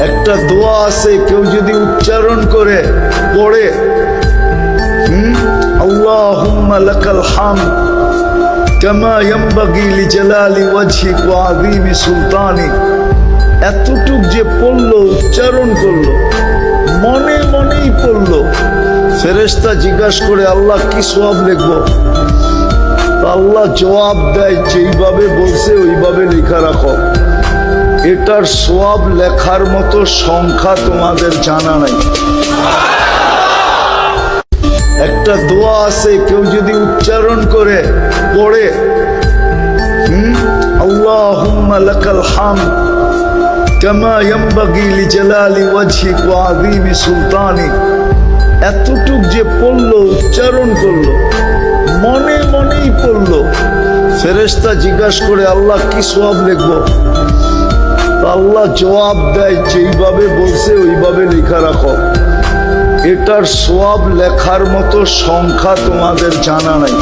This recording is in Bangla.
একটা দোয়া আছে, কেউ যদি উচ্চারণ করে পড়ে, আল্লাহুম্মা লাকাল হামদ কামা ইয়ানবাগি লিজালালি ওয়াজহিক ওয়া আযীমি সুলতানিক, এতটুক যে পড়লো, উচ্চারণ করলো, মনে মনেই পড়লো, ফেরেশতা জিজ্ঞাসা করে আল্লাহ কি সওয়াব লিখবো? আল্লাহ জবাব দেয়, যেইভাবে বলছে ওইভাবে লেখা রাখো। এটার সওয়াব লেখার মতো সংখ্যা তোমাদের জানা নাই। একটা দোয়া আছে, কেউ যদি উচ্চারণ করে পড়ে, আল্লাহুম্মা লাকাল হামদ কামা ইয়ানবাগি লিজালালি ওয়াজহিক ওয়া আযীমি সুলতানিক, এতটুক যে পড়লো, উচ্চারণ করলো, মনে মনেই পড়লো, ফেরেশতা জিজ্ঞাসা করে আল্লাহ কি সওয়াব লিখবো? আল্লাহ জবাব দেয়, যেইভাবে বলছে ওইভাবে লেখা রাখো। এটার সওয়াব লেখার মতো সংখ্যা তোমাদের জানা নাই।